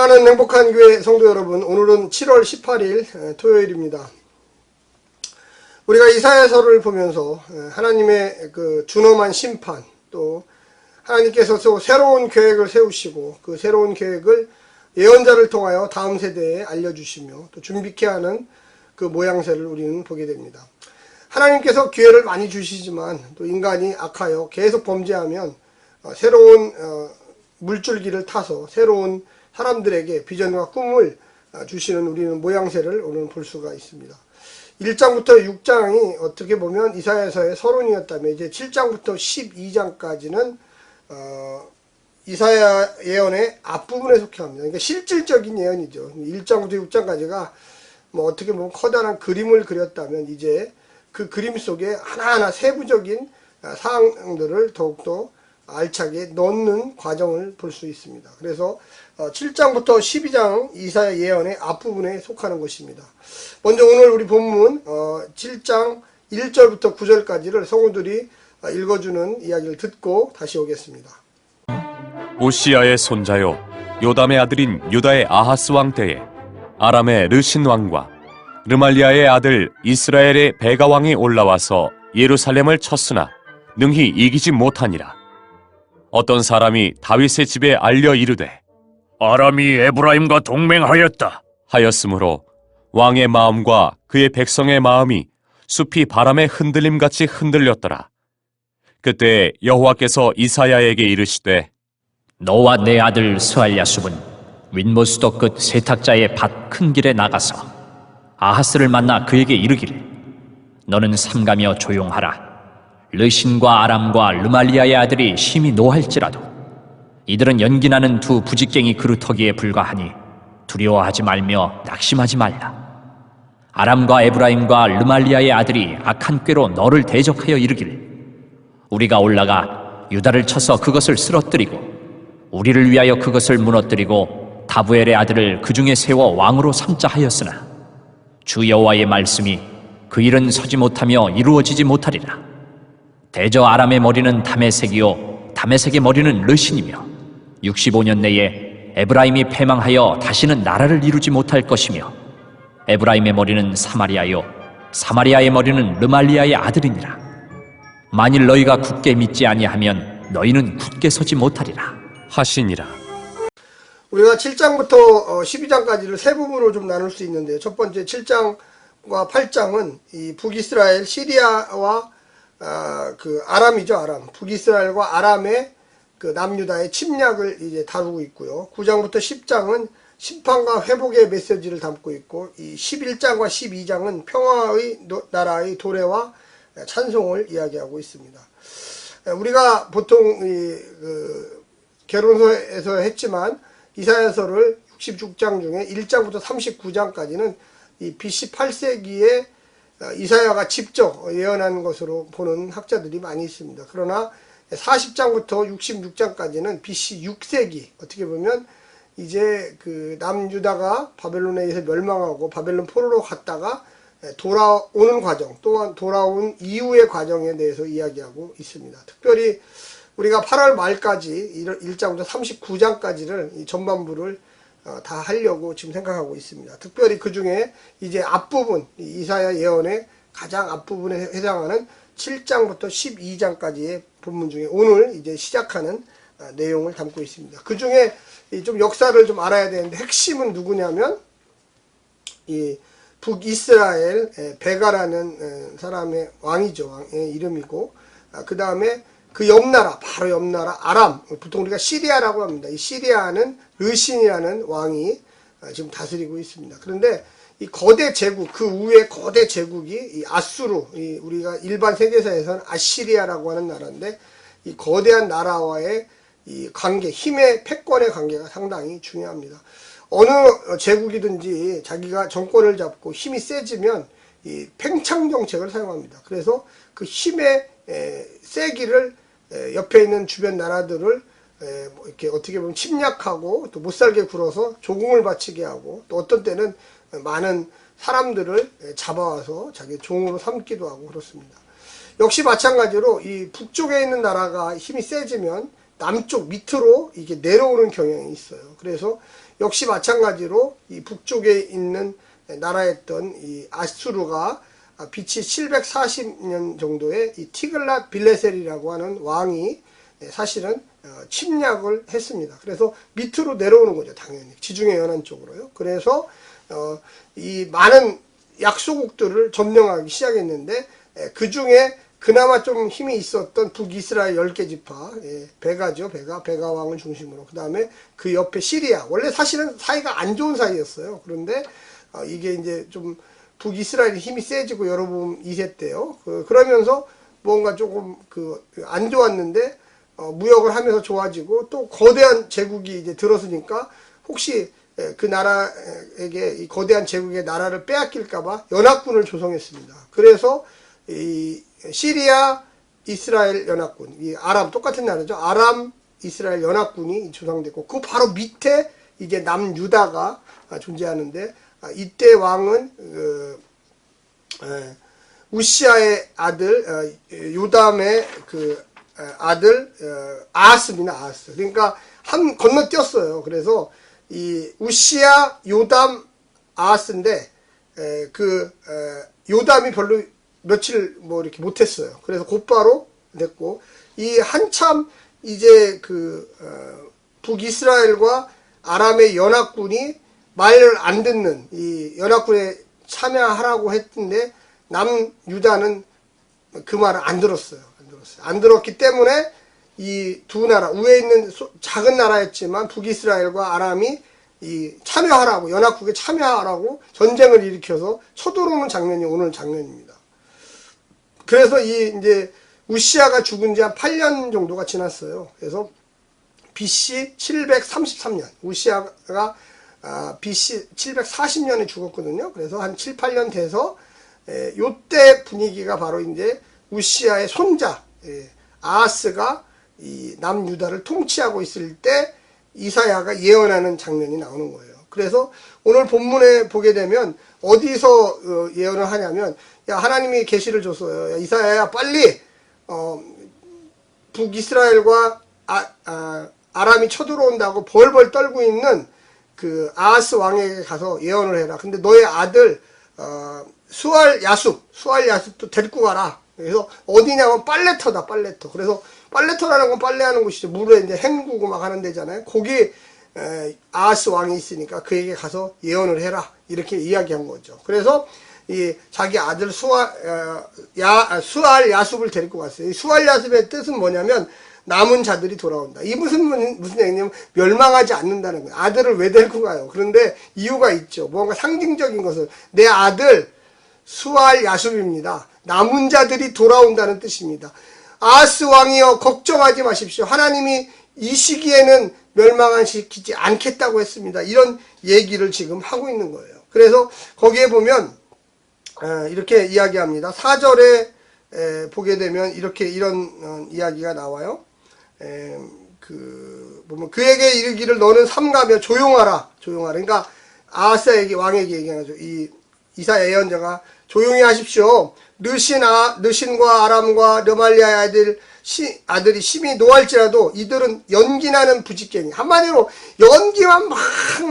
사랑하는 행복한 교회 성도 여러분, 오늘은 7월 18일 토요일입니다. 우리가 이사야서를 보면서 하나님의 그 준엄한 심판, 또 하나님께서 새로운 계획을 세우시고 그 새로운 계획을 예언자를 통하여 다음 세대에 알려주시며 또 준비케 하는 그 모양새를 우리는 보게 됩니다. 하나님께서 기회를 많이 주시지만 또 인간이 악하여 계속 범죄하면 새로운 물줄기를 타서 새로운 사람들에게 비전과 꿈을 주시는 우리는 모양새를 오늘 볼 수가 있습니다. 1장부터 6장이 어떻게 보면 이사야서의 서론이었다면 이제 7장부터 12장까지는 이사야 예언의 앞부분에 속해 합니다. 그러니까 실질적인 예언이죠. 1장부터 6장까지가 뭐 어떻게 보면 커다란 그림을 그렸다면 이제 그 그림 속에 하나하나 세부적인 사항들을 더욱더 알차게 넣는 과정을 볼 수 있습니다. 그래서 7장부터 12장 이사야 예언의 앞부분에 속하는 것입니다. 먼저 오늘 우리 본문 7장 1절부터 9절까지를 성우들이 읽어주는 이야기를 듣고 다시 오겠습니다. 오시야의 손자요 요담의 아들인 유다의 아하스 왕 때에 아람의 르신 왕과 르말리아의 아들 이스라엘의 베가 왕이 올라와서 예루살렘을 쳤으나 능히 이기지 못하니라. 어떤 사람이 다윗의 집에 알려 이르되 아람이 에브라임과 동맹하였다 하였으므로 왕의 마음과 그의 백성의 마음이 숲이 바람의 흔들림같이 흔들렸더라. 그때 여호와께서 이사야에게 이르시되 너와 내 아들 스알랴숲은 윗모수도 끝 세탁자의 밭 큰 길에 나가서 아하스를 만나 그에게 이르기를 너는 삼가며 조용하라. 르신과 아람과 르말리아의 아들이 심히 노할지라도 이들은 연기나는 두 부직갱이 그루터기에 불과하니 두려워하지 말며 낙심하지 말라. 아람과 에브라임과 르말리아의 아들이 악한 꾀로 너를 대적하여 이르기를 우리가 올라가 유다를 쳐서 그것을 쓰러뜨리고 우리를 위하여 그것을 무너뜨리고 다부엘의 아들을 그 중에 세워 왕으로 삼자 하였으나 주 여호와의 말씀이 그 일은 서지 못하며 이루어지지 못하리라. 대저 아람의 머리는 다메섹이요 다메섹의 머리는 르신이며 65년 내에 에브라임이 패망하여 다시는 나라를 이루지 못할 것이며 에브라임의 머리는 사마리아요 사마리아의 머리는 르말리아의 아들이니라. 만일 너희가 굳게 믿지 아니하면 너희는 굳게 서지 못하리라 하시니라. 우리가 7장부터 12장까지를 세 부분으로 좀 나눌 수 있는데요. 첫 번째 7장과 8장은 이 북이스라엘 시리아와 그 아람이죠. 아람. 북이스라엘과 아람의 그 남유다의 침략을 이제 다루고 있고요. 9장부터 10장은 심판과 회복의 메시지를 담고 있고 이 11장과 12장은 평화의 나라의 도래와 찬송을 이야기하고 있습니다. 우리가 보통 결론서에서 했지만 이사야서를 66장 중에 1장부터 39장까지는 이 BC 8세기에 이사야가 직접 예언한 것으로 보는 학자들이 많이 있습니다. 그러나 40장부터 66장까지는 BC 6세기, 어떻게 보면 이제 그 남유다가 바벨론에 의해서 멸망하고 바벨론 포로로 갔다가 돌아오는 과정, 또한 돌아온 이후의 과정에 대해서 이야기하고 있습니다. 특별히 우리가 8월 말까지 1장부터 39장까지를 이 전반부를 다 하려고 지금 생각하고 있습니다. 특별히 그 중에 이제 앞부분, 이사야 예언의 가장 앞부분에 해당하는 7장부터 12장까지의 본문 중에 오늘 이제 시작하는 내용을 담고 있습니다. 그 중에 좀 역사를 좀 알아야 되는데 핵심은 누구냐면 이 북이스라엘 베가라는 사람의 왕이죠. 왕의 이름이고 그 다음에 그 옆나라, 바로 옆나라 아람, 보통 우리가 시리아라고 합니다. 이 시리아는 르신이라는 왕이 지금 다스리고 있습니다. 그런데 이 거대 제국, 그 위에 거대 제국이 이 아수르, 우리가 일반 세계사에서는 아시리아라고 하는 나라인데 이 거대한 나라와의 이 관계, 힘의 패권의 관계가 상당히 중요합니다. 어느 제국이든지 자기가 정권을 잡고 힘이 세지면 이 팽창 정책을 사용합니다. 그래서 그 힘의 세기를 옆에 있는 주변 나라들을 이렇게 어떻게 보면 침략하고 또 못살게 굴어서 조공을 바치게 하고 또 어떤 때는 많은 사람들을 잡아와서 자기 종으로 삼기도 하고 그렇습니다. 역시 마찬가지로 이 북쪽에 있는 나라가 힘이 세지면 남쪽 밑으로 이게 내려오는 경향이 있어요. 그래서 역시 마찬가지로 이 북쪽에 있는 나라였던 이 아수르가 BC 740년 정도에 이 티글랏 빌레셀이라고 하는 왕이 사실은 침략을 했습니다. 그래서 밑으로 내려오는 거죠, 당연히. 지중해 연안 쪽으로요. 그래서 이 많은 약소국들을 점령하기 시작했는데, 그 중에 그나마 좀 힘이 있었던 북이스라엘 10개 지파, 베가죠, 베가 왕을 중심으로. 그 다음에 그 옆에 시리아. 원래 사실은 사이가 안 좋은 사이였어요. 그런데 이게 이제 좀 북이스라엘이 힘이 세지고 여로보암 2세 때요. 그러면서 뭔가 조금 안 좋았는데, 무역을 하면서 좋아지고, 또 거대한 제국이 이제 들어서니까 혹시 그 나라에게 이 거대한 제국의 나라를 빼앗길까봐 연합군을 조성했습니다. 그래서 이 시리아 이스라엘 연합군, 이 아람 똑같은 나라죠. 아람 이스라엘 연합군이 조성됐고, 그 바로 밑에 이제 남유다가 존재하는데, 이때 왕은 우시아의 아들 요담의 아들 아하스입니다. 아하스. 그러니까 건너뛰었어요. 그래서 이 우시아 요담 아하스인데 요담이 별로 며칠 뭐 이렇게 못했어요. 그래서 곧바로 됐고, 이 한참 이제 북이스라엘과 아람의 연합군이 말을 안 듣는 이 연합군에 참여하라고 했는데, 남유다는 그 말을 안 들었어요. 안 들었기 때문에 이 두 나라, 위에 있는 작은 나라였지만 북이스라엘과 아람이 이 참여하라고, 연합국에 참여하라고 전쟁을 일으켜서 쳐들어오는 장면이 오늘 장면입니다. 그래서 이제 우시아가 죽은 지 한 8년 정도가 지났어요. 그래서 BC 733년, 우시아가 BC 740년에 죽었거든요. 그래서 한 7, 8년 돼서 요때 분위기가 바로 이제 우시아의 손자 아하스가 이 남유다를 통치하고 있을 때 이사야가 예언하는 장면이 나오는 거예요. 그래서 오늘 본문에 보게 되면 어디서 예언을 하냐면, 야, 하나님이 계시를 줬어요. 야, 이사야야, 빨리 북이스라엘과 아람이 쳐들어온다고 벌벌 떨고 있는 그 아하스 왕에게 가서 예언을 해라. 근데 너의 아들 수알 야숲도 데리고 가라. 그래서 어디냐면 빨래터다, 빨래터. 그래서 빨래터라는 건 빨래하는 곳이죠. 물에 이제 헹구고 막 하는 데잖아요. 거기 아하스 왕이 있으니까 그에게 가서 예언을 해라. 이렇게 이야기한 거죠. 그래서 이 자기 아들 수알 야숲을 데리고 갔어요. 이 수알 야숲의 뜻은 뭐냐면 남은 자들이 돌아온다. 이 무슨 얘기냐면 멸망하지 않는다는 거예요. 아들을 왜 데리고 가요? 그런데 이유가 있죠. 뭔가 상징적인 것을, 내 아들 수알 야숲입니다. 남은 자들이 돌아온다는 뜻입니다. 아하스 왕이여, 걱정하지 마십시오. 하나님이 이 시기에는 멸망시키지 않겠다고 했습니다. 이런 얘기를 지금 하고 있는 거예요. 그래서 거기에 보면 이렇게 이야기합니다. 4절에 보게 되면 이런 이야기가 나와요. 보면 그에게 이르기를 너는 삼가며 조용하라. 그러니까 아하스에게, 왕에게 얘기하죠. 이 이사야 예언자가 조용히 하십시오. 르신과 아람과 르말리아의 아들이 심히 노할지라도 이들은 연기나는 부짓개니. 한마디로 연기만 막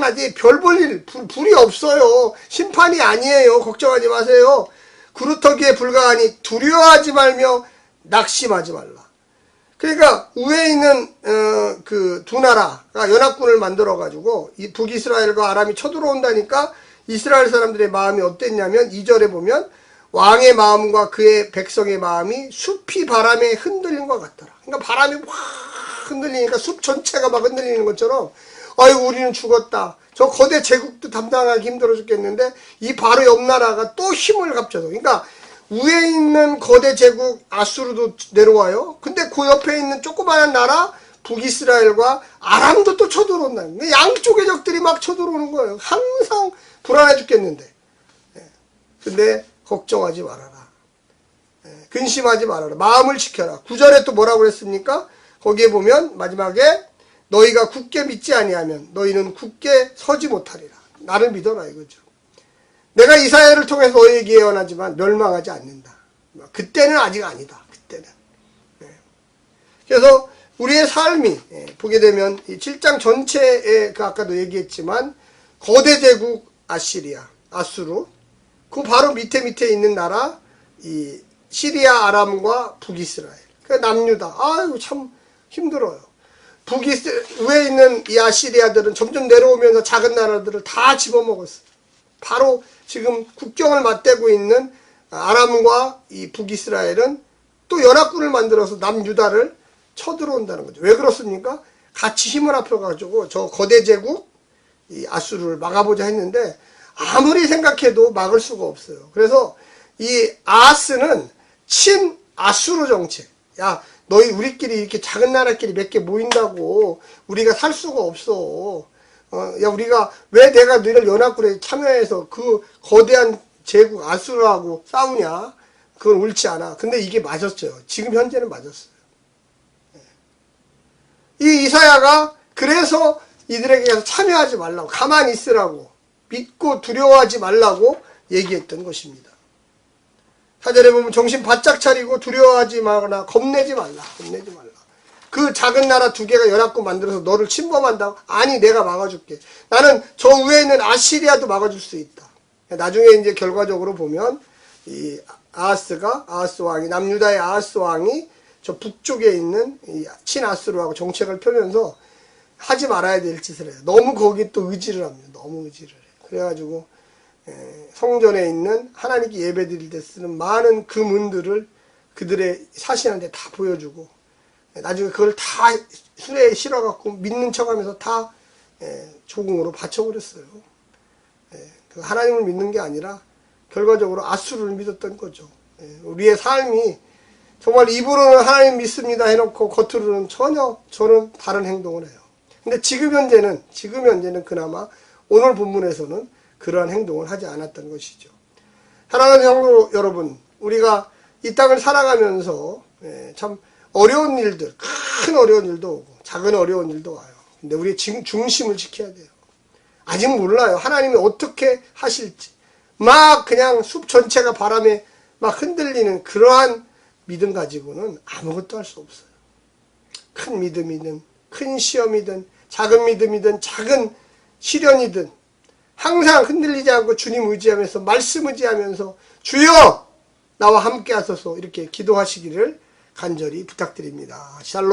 나지 별 볼 일, 불이 없어요. 심판이 아니에요. 걱정하지 마세요. 구루터기에 불과하니 두려워하지 말며 낙심하지 말라. 그러니까 위에 있는 그 두 나라가 연합군을 만들어 가지고 이 북이스라엘과 아람이 쳐들어온다니까 이스라엘 사람들의 마음이 어땠냐면 2절에 보면 왕의 마음과 그의 백성의 마음이 숲이 바람에 흔들린 것 같더라. 그러니까 바람이 확 흔들리니까 숲 전체가 막 흔들리는 것처럼, 아유, 우리는 죽었다. 저 거대 제국도 담당하기 힘들어 죽겠는데 이 바로 옆 나라가 또 힘을 합쳐서, 그러니까 위에 있는 거대 제국 아수르도 내려와요. 근데 그 옆에 있는 조그마한 나라 북이스라엘과 아람도 또 쳐들어온다. 양쪽의 적들이 막 쳐들어오는 거예요. 항상 불안해 죽겠는데. 근데 걱정하지 말아라. 근심하지 말아라. 마음을 지켜라. 9절에 또 뭐라고 그랬습니까? 거기에 보면 마지막에 너희가 굳게 믿지 아니하면 너희는 굳게 서지 못하리라. 나를 믿어라 이거죠. 내가 이사야를 통해서 너희에게 예언하지만 멸망하지 않는다. 그때는 아직 아니다. 그때는. 그래서 우리의 삶이 보게 되면 이 7장 전체에 그 아까도 얘기했지만 거대 제국 아시리아, 아수르, 그 바로 밑에 있는 나라 이 시리아 아람과 북이스라엘, 그 남유다. 아유 참 힘들어요. 위에 있는 이 아시리아들은 점점 내려오면서 작은 나라들을 다 집어먹었어요. 바로 지금 국경을 맞대고 있는 아람과 이 북이스라엘은 또 연합군을 만들어서 남유다를 쳐들어온다는 거죠. 왜 그렇습니까? 같이 힘을 합쳐가지고 저 거대 제국 이 아수르를 막아보자 했는데 아무리 생각해도 막을 수가 없어요. 그래서 이 아하스는 친 아수르 정책. 야, 너희 우리끼리 이렇게 작은 나라끼리 몇 개 모인다고 우리가 살 수가 없어. 야, 우리가 왜 내가 너희를 연합군에 참여해서 그 거대한 제국 아수르하고 싸우냐? 그건 옳지 않아. 근데 이게 맞았어요. 지금 현재는 맞았어요. 이 이사야가 그래서 이들에게 참여하지 말라고, 가만히 있으라고, 믿고 두려워하지 말라고 얘기했던 것입니다. 4절에 보면 정신 바짝 차리고 두려워하지 말거나 겁내지 말라. 그 작은 나라 두 개가 연합군 만들어서 너를 침범한다고? 아니, 내가 막아줄게. 나는 저 위에 있는 아시리아도 막아줄 수 있다. 나중에 이제 결과적으로 보면 이 아하스 왕이, 남유다의 아하스 왕이 저 북쪽에 있는 이 친아수르하고 정책을 펴면서 하지 말아야 될 짓을 해요. 너무 거기 또 의지를 합니다. 너무 의지를 해요. 그래가지고 성전에 있는 하나님께 예배드릴 때 쓰는 많은 그 문들을 그들의 사신한테 다 보여주고 나중에 그걸 다 수레에 실어갖고 믿는 척하면서 다 조공으로 바쳐버렸어요. 하나님을 믿는 게 아니라 결과적으로 아수르를 믿었던 거죠. 우리의 삶이 정말 입으로는 하나님 믿습니다 해놓고 겉으로는 전혀 저는 다른 행동을 해요. 근데 지금 현재는 그나마 오늘 본문에서는 그러한 행동을 하지 않았던 것이죠. 사랑하는 성도 여러분, 우리가 이 땅을 살아가면서 참 어려운 일들, 큰 어려운 일도 오고 작은 어려운 일도 와요. 근데 우리의 중심을 지켜야 돼요. 아직 몰라요. 하나님이 어떻게 하실지. 막 그냥 숲 전체가 바람에 막 흔들리는 그러한 믿음 가지고는 아무것도 할 수 없어요. 큰 믿음이든 큰 시험이든 작은 믿음이든 작은 시련이든 항상 흔들리지 않고 주님 의지하면서 말씀 의지하면서 주여 나와 함께 하소서 이렇게 기도하시기를 간절히 부탁드립니다. 샬롬.